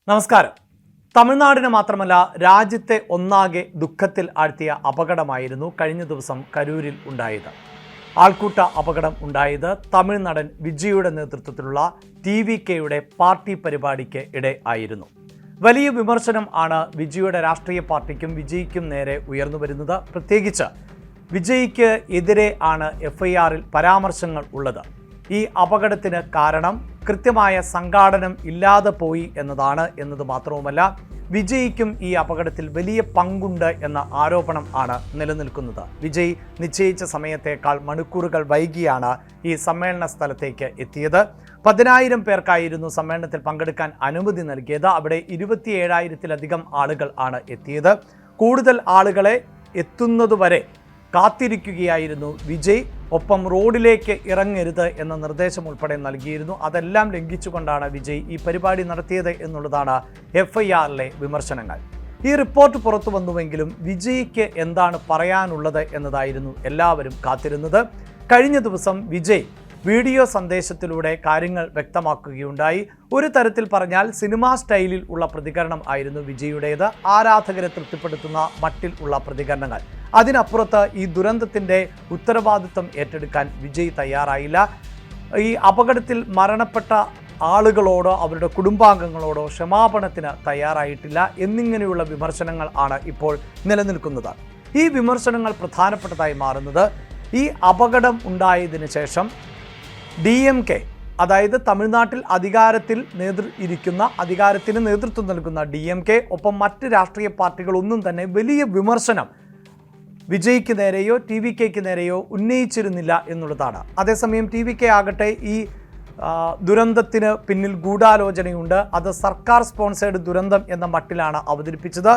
നമസ്കാരം. തമിഴ്നാടിന് മാത്രമല്ല രാജ്യത്തെ ഒന്നാകെ ദുഃഖത്തിൽ ആഴ്ത്തിയ അപകടമായിരുന്നു കഴിഞ്ഞ ദിവസം കരൂരിൽ ഉണ്ടായത്. ആൾക്കൂട്ട അപകടം ഉണ്ടായത് തമിഴ് നടൻ വിജയുടെ നേതൃത്വത്തിലുള്ള TVKയുടെ പാർട്ടി പരിപാടിക്ക് ഇടെ ആയിരുന്നു. വലിയ വിമർശനം ആണ് വിജയുടെ രാഷ്ട്രീയ പാർട്ടിക്കും വിജയ്ക്കും നേരെ ഉയർന്നു വരുന്നത്. പ്രത്യേകിച്ച് വിജയ്ക്ക് എതിരെ ആണ് FIRൽ പരാമർശങ്ങൾ ഉള്ളത്. ഈ അപകടത്തിന് കാരണം കൃത്യമായ സംഘാടനം ഇല്ലാതെ പോയി എന്നത് മാത്രവുമല്ല, വിജയ്ക്കും ഈ അപകടത്തിൽ വലിയ പങ്കുണ്ട് എന്ന ആരോപണം ആണ് നിലനിൽക്കുന്നത്. വിജയ് നിശ്ചയിച്ച സമയത്തേക്കാൾ മണിക്കൂറുകൾ വൈകിയാണ് ഈ സമ്മേളന സ്ഥലത്തേക്ക് എത്തിയത്. 10,000 പേർക്കായിരുന്നു സമ്മേളനത്തിൽ പങ്കെടുക്കാൻ അനുമതി നൽകിയത്. അവിടെ 27,000-ലധികം ആളുകൾ ആണ് എത്തിയത്. കൂടുതൽ ആളുകളെ എത്തുന്നതുവരെ കാത്തിരിക്കുകയായിരുന്നു വിജയ്. ഒപ്പം റോഡിലേക്ക് ഇറങ്ങരുത് എന്ന നിർദ്ദേശം ഉൾപ്പെടെ നൽകിയിരുന്നു. അതെല്ലാം ലംഘിച്ചുകൊണ്ടാണ് വിജയ് ഈ പരിപാടി നടത്തിയത് എന്നുള്ളതാണ് FIRലെ വിമർശനങ്ങൾ. ഈ റിപ്പോർട്ട് പുറത്തു വന്നുവെങ്കിലും വിജയ്ക്ക് എന്താണ് പറയാനുള്ളത് എന്നതായിരുന്നു എല്ലാവരും കാത്തിരുന്നത്. കഴിഞ്ഞ ദിവസം വിജയ് വീഡിയോ സന്ദേശത്തിലൂടെ കാര്യങ്ങൾ വ്യക്തമാക്കുകയുണ്ടായി. ഒരു തരത്തിൽ പറഞ്ഞാൽ സിനിമാ സ്റ്റൈലിൽ ഉള്ള പ്രതികരണം ആയിരുന്നു വിജയുടേത്. ആരാധകരെ തൃപ്തിപ്പെടുത്തുന്ന മട്ടിൽ ഉള്ള പ്രതികരണങ്ങൾ. അതിനപ്പുറത്ത് ഈ ദുരന്തത്തിൻ്റെ ഉത്തരവാദിത്വം ഏറ്റെടുക്കാൻ വിജയ് തയ്യാറായില്ല. ഈ അപകടത്തിൽ മരണപ്പെട്ട ആളുകളോടോ അവരുടെ കുടുംബാംഗങ്ങളോടോ ക്ഷമാപണത്തിന് തയ്യാറായിട്ടില്ല എന്നിങ്ങനെയുള്ള വിമർശനങ്ങൾ ആണ് ഇപ്പോൾ നിലനിൽക്കുന്നത്. ഈ വിമർശനങ്ങൾ പ്രധാനപ്പെട്ടതായി മാറുന്നത് ഈ അപകടം ഉണ്ടായതിനു ശേഷം DMK, അതായത് തമിഴ്നാട്ടിൽ അധികാരത്തിന് നേതൃത്വം നൽകുന്ന DMK ഒപ്പം മറ്റ് രാഷ്ട്രീയ പാർട്ടികളൊന്നും തന്നെ വലിയ വിമർശനം വിജയ്ക്ക് നേരെയോ TVKയ്ക്ക് നേരെയോ ഉന്നയിച്ചിരുന്നില്ല എന്നുള്ളതാണ്. അതേസമയം TVK ആകട്ടെ ഈ ദുരന്തത്തിന് പിന്നിൽ ഗൂഢാലോചനയുണ്ട്, അത് സർക്കാർ സ്പോൺസേഡ് ദുരന്തം എന്ന മട്ടിലാണ് അവതരിപ്പിച്ചത്.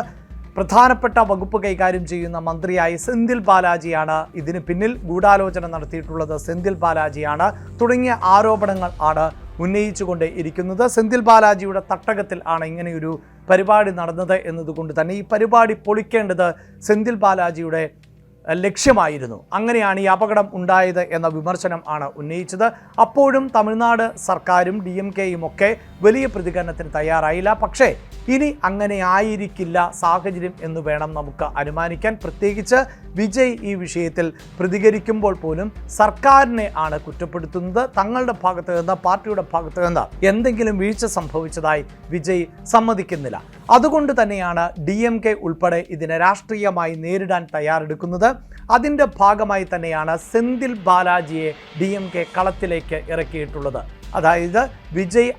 പ്രധാനപ്പെട്ട വകുപ്പ് കൈകാര്യം ചെയ്യുന്ന മന്ത്രിയായ സെന്തിൽ ബാലാജിയാണ് ഇതിന് പിന്നിൽ ഗൂഢാലോചന നടത്തിയിട്ടുള്ളത്, സെന്തിൽ ബാലാജിയാണ് തുടങ്ങിയ ആരോപണങ്ങൾ ആണ് ഉന്നയിച്ചുകൊണ്ട് ഇരിക്കുന്നത്. സെന്തിൽ ബാലാജിയുടെ തട്ടകത്തിൽ ആണ് ഇങ്ങനെയൊരു പരിപാടി നടന്നത് എന്നതുകൊണ്ട് തന്നെ ഈ പരിപാടി പൊളിക്കേണ്ടത് സെന്തിൽ ബാലാജിയുടെ ലക്ഷ്യമായിരുന്നു. അങ്ങനെയാണ് ഈ അപകടം ഉണ്ടായത് എന്ന വിമർശനം ആണ് ഉന്നയിച്ചത്. അപ്പോഴും തമിഴ്നാട് സർക്കാരും DMKയും ഒക്കെ വലിയ പ്രതികരണത്തിന് തയ്യാറായില്ല. പക്ഷേ ഇനി അങ്ങനെ ആയിരിക്കില്ല സാഹചര്യം എന്ന് വേണം നമുക്ക് അനുമാനിക്കാൻ. പ്രത്യേകിച്ച് വിജയ് ഈ വിഷയത്തിൽ പ്രതികരിക്കുമ്പോൾ പോലും സർക്കാരിനെ ആണ് കുറ്റപ്പെടുത്തുന്നത്. തങ്ങളുടെ ഭാഗത്ത് നിന്ന്, പാർട്ടിയുടെ ഭാഗത്ത് നിന്ന് എന്തെങ്കിലും വീഴ്ച സംഭവിച്ചതായി വിജയ് സമ്മതിക്കുന്നില്ല. അതുകൊണ്ട് തന്നെയാണ് DMK ഉൾപ്പെടെ ഇതിനെ രാഷ്ട്രീയമായി നേരിടാൻ തയ്യാറെടുക്കുന്നത്. അതിൻ്റെ ഭാഗമായി തന്നെയാണ് സെന്തിൽ ബാലാജിയെ DMK കളത്തിലേക്ക് ഇറക്കിയിട്ടുള്ളത്. അതായത് വിജയ്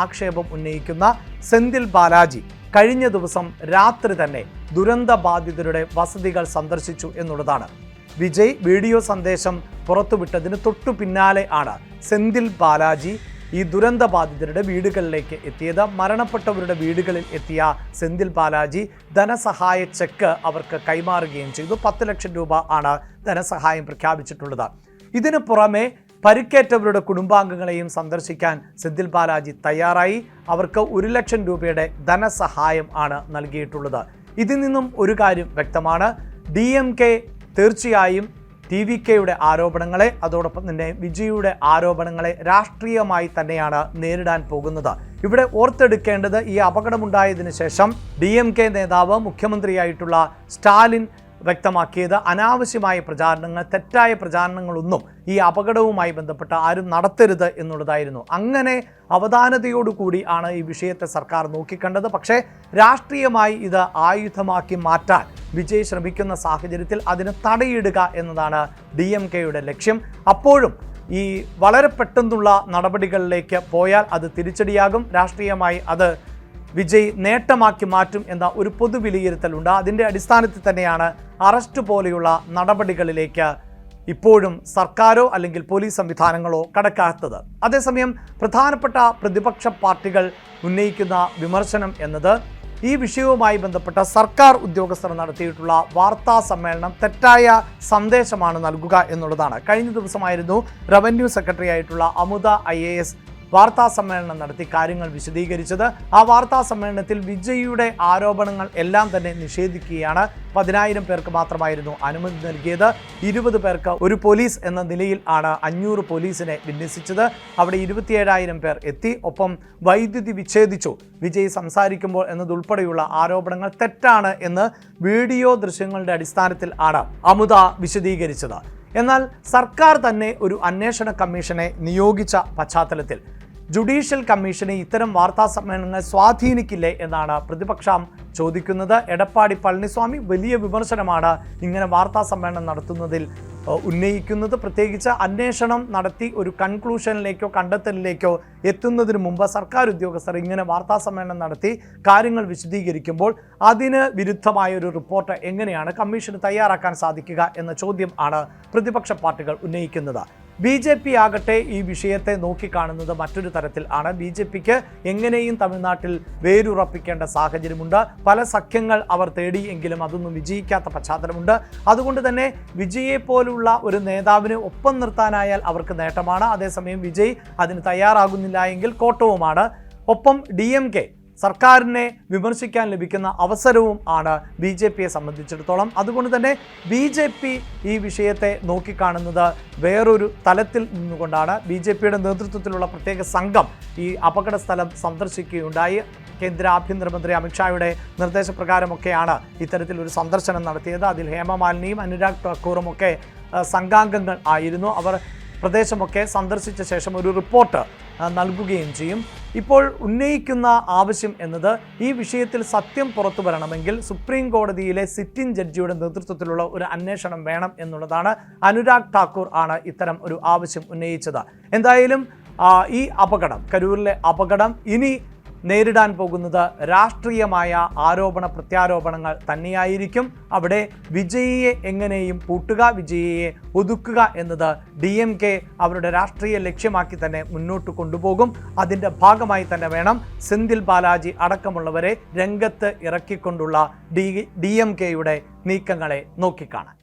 ആക്ഷേപം ഉന്നയിക്കുന്ന സെന്തിൽ ബാലാജി കഴിഞ്ഞ ദിവസം രാത്രി തന്നെ ദുരന്ത ബാധിതരുടെ വസതികൾ സന്ദർശിച്ചു എന്നുള്ളതാണ്. വിജയ് വീഡിയോ സന്ദേശം പുറത്തുവിട്ടതിന് തൊട്ടു പിന്നാലെ ആണ് സെന്തിൽ ബാലാജി ഈ ദുരന്ത ബാധിതരുടെ വീടുകളിലേക്ക് എത്തിയത്. മരണപ്പെട്ടവരുടെ വീടുകളിൽ എത്തിയ സെന്തിൽ ബാലാജി ധനസഹായ ചെക്ക് അവർക്ക് കൈമാറുകയും ചെയ്തു. 10 ലക്ഷം രൂപ ആണ് ധനസഹായം പ്രഖ്യാപിച്ചിട്ടുള്ളത്. ഇതിനു പുറമെ പരിക്കേറ്റവരുടെ കുടുംബാംഗങ്ങളെയും സന്ദർശിക്കാൻ സെന്തിൽ ബാലാജി തയ്യാറായി. അവർക്ക് 1 ലക്ഷം രൂപയുടെ ധനസഹായം ആണ് നൽകിയിട്ടുള്ളത്. ഇതിൽ നിന്നും ഒരു കാര്യം വ്യക്തമാണ്, DMK തീർച്ചയായും TVKയുടെ ആരോപണങ്ങളെ, അതോടൊപ്പം തന്നെ വിജയുടെ ആരോപണങ്ങളെ രാഷ്ട്രീയമായി തന്നെയാണ് നേരിടാൻ പോകുന്നത്. ഇവിടെ ഓർത്തെടുക്കേണ്ടത്, ഈ അപകടമുണ്ടായതിനു ശേഷം DMK നേതാവ് മുഖ്യമന്ത്രിയായിട്ടുള്ള സ്റ്റാലിൻ വ്യക്തമാക്കിയത് അനാവശ്യമായ പ്രചാരണങ്ങൾ, തെറ്റായ പ്രചാരണങ്ങളൊന്നും ഈ അപകടവുമായി ബന്ധപ്പെട്ട് ആരും നടത്തരുത് എന്നുള്ളതായിരുന്നു. അങ്ങനെ അവധാനതയോടുകൂടി ആണ് ഈ വിഷയത്തെ സർക്കാർ നോക്കിക്കണ്ടത്. പക്ഷേ രാഷ്ട്രീയമായി ഇത് ആയുധമാക്കി മാറ്റാൻ വിജയ് ശ്രമിക്കുന്ന സാഹചര്യത്തിൽ അതിന് തടയിടുക എന്നതാണ് DMKയുടെ ലക്ഷ്യം. അപ്പോഴും ഈ വളരെ പെട്ടെന്നുള്ള നടപടികളിലേക്ക് പോയാൽ അത് തിരിച്ചടിയാകും. രാഷ്ട്രീയമായി അത് വിജയ് നേട്ടമാക്കി മാറ്റും എന്ന ഒരു പൊതു വിലയിരുത്തലുണ്ട്. അതിൻ്റെ അടിസ്ഥാനത്തിൽ തന്നെയാണ് അറസ്റ്റ് പോലെയുള്ള നടപടികളിലേക്ക് ഇപ്പോഴും സർക്കാരോ അല്ലെങ്കിൽ പോലീസ് സംവിധാനങ്ങളോ കടക്കാത്തത്. അതേസമയം പ്രധാനപ്പെട്ട പ്രതിപക്ഷ പാർട്ടികൾ ഉന്നയിക്കുന്ന വിമർശനം എന്നത് ഈ വിഷയവുമായി ബന്ധപ്പെട്ട സർക്കാർ ഉദ്യോഗസ്ഥർ നടത്തിയിട്ടുള്ള വാർത്താ സമ്മേളനം തെറ്റായ സന്ദേശമാണ് നൽകുക എന്നുള്ളതാണ്. കഴിഞ്ഞ ദിവസമായിരുന്നു റവന്യൂ സെക്രട്ടറി ആയിട്ടുള്ള അമുദ IAS വാർത്താ സമ്മേളനം നടത്തി കാര്യങ്ങൾ വിശദീകരിച്ചത്. ആ വാർത്താ സമ്മേളനത്തിൽ വിജയിയുടെ ആരോപണങ്ങൾ എല്ലാം തന്നെ നിഷേധിക്കുകയാണ്. 10,000 പേർക്ക് മാത്രമായിരുന്നു അനുമതി നൽകിയത്. 20 പേർക്ക് ഒരു പോലീസ് എന്ന നിലയിൽ ആണ് 500 പോലീസിനെ വിന്യസിച്ചത്. അവിടെ 27,000 പേർ എത്തി. ഒപ്പം വൈദ്യുതി വിച്ഛേദിച്ചു വിജയ് സംസാരിക്കുമ്പോൾ എന്നതുൾപ്പെടെയുള്ള ആരോപണങ്ങൾ തെറ്റാണ് എന്ന് വീഡിയോ ദൃശ്യങ്ങളുടെ അടിസ്ഥാനത്തിൽ ആണ് അമുത വിശദീകരിച്ചത്. എന്നാൽ സർക്കാർ തന്നെ ഒരു അന്വേഷണ കമ്മീഷനെ നിയോഗിച്ച പശ്ചാത്തലത്തിൽ ജുഡീഷ്യൽ കമ്മീഷനെ ഇത്തരം വാർത്താ സമ്മേളനങ്ങൾ സ്വാധീനിക്കില്ലേ എന്നാണ് പ്രതിപക്ഷം ചോദിക്കുന്നത്. എടപ്പാടി പളനിസ്വാമി വലിയ വിമർശനമാണ് ഇങ്ങനെ വാർത്താ സമ്മേളനം നടത്തുന്നതിൽ ഉന്നയിക്കുന്നത്. പ്രത്യേകിച്ച് അന്വേഷണം നടത്തി ഒരു കൺക്ലൂഷനിലേക്കോ കണ്ടെത്തലിലേക്കോ എത്തുന്നതിന് മുമ്പ് സർക്കാർ ഉദ്യോഗസ്ഥർ ഇങ്ങനെ വാർത്താ സമ്മേളനം നടത്തി കാര്യങ്ങൾ വിശദീകരിക്കുമ്പോൾ അതിന് വിരുദ്ധമായ ഒരു റിപ്പോർട്ട് എങ്ങനെയാണ് കമ്മീഷന് തയ്യാറാക്കാൻ സാധിക്കുക എന്ന ചോദ്യം ആണ് പ്രതിപക്ഷ പാർട്ടികൾ ഉന്നയിക്കുന്നത്. BJP ആകട്ടെ ഈ വിഷയത്തെ നോക്കിക്കാണുന്നത് മറ്റൊരു തരത്തിൽ ആണ്. BJPക്ക് എങ്ങനെയും തമിഴ്നാട്ടിൽ വേരുറപ്പിക്കേണ്ട സാഹചര്യമുണ്ട്. പല സഖ്യങ്ങൾ അവർ തേടി എങ്കിലും അതൊന്നും വിജയിക്കാത്ത പശ്ചാത്തലമുണ്ട്. അതുകൊണ്ട് തന്നെ വിജയെ പോലുള്ള ഒരു നേതാവിനെ ഒപ്പം നിർത്താനായാൽ അവർക്ക് നേട്ടമാണ്. അതേസമയം വിജയ് അതിന് തയ്യാറാകുന്നില്ല എങ്കിൽ കോട്ടവുമാണ്. ഒപ്പം DMK സർക്കാരിനെ വിമർശിക്കാൻ ലഭിക്കുന്ന അവസരവും ആണ് BJPയെ സംബന്ധിച്ചിടത്തോളം. അതുകൊണ്ട് തന്നെ BJP ഈ വിഷയത്തെ നോക്കിക്കാണുന്നത് വേറൊരു തലത്തിൽ നിന്നുകൊണ്ടാണ്. BJPയുടെ നേതൃത്വത്തിലുള്ള പ്രത്യേക സംഘം ഈ അപകട സ്ഥലം സന്ദർശിക്കുകയുണ്ടായി. കേന്ദ്ര ആഭ്യന്തരമന്ത്രി അമിത്ഷായുടെ നിർദ്ദേശപ്രകാരമൊക്കെയാണ് ഇത്തരത്തിലൊരു സന്ദർശനം നടത്തിയത്. അതിൽ ഹേമമാലിനിയും അനുരാഗ് ഠാക്കൂറും ഒക്കെ സംഘാംഗങ്ങൾ ആയിരുന്നു. അവർ പ്രദേശമൊക്കെ സന്ദർശിച്ച ശേഷം ഒരു റിപ്പോർട്ട് നൽകുകയും ചെയ്യും. ഇപ്പോൾ ഉന്നയിക്കുന്ന ആവശ്യം എന്നത് ഈ വിഷയത്തിൽ സത്യം പുറത്തു വരണമെങ്കിൽ സുപ്രീം കോടതിയിലെ സിറ്റിംഗ് ജഡ്ജിയുടെ നേതൃത്വത്തിലുള്ള ഒരു അന്വേഷണം വേണം എന്നുള്ളതാണ്. അനുരാഗ് ഠാക്കൂർ ആണ് ഇത്തരം ഒരു ആവശ്യം ഉന്നയിച്ചത്. എന്തായാലും ഈ അപകടം, കരൂരിലെ അപകടം ഇനി നേരിടാൻ പോകുന്നത് രാഷ്ട്രീയമായ ആരോപണ പ്രത്യാരോപണങ്ങൾ തന്നെയായിരിക്കും. അവിടെ വിജയിയെ എങ്ങനെയും പൂട്ടുക, വിജയിയെ ഒതുക്കുക എന്നത് DMK അവരുടെ രാഷ്ട്രീയ ലക്ഷ്യമാക്കി തന്നെ മുന്നോട്ട് കൊണ്ടുപോകും. അതിൻ്റെ ഭാഗമായി തന്നെ വേണം സെന്തിൽ ബാലാജി അടക്കമുള്ളവരെ രംഗത്ത് ഇറക്കിക്കൊണ്ടുള്ള DMKയുടെ നീക്കങ്ങളെ നോക്കിക്കാണാൻ.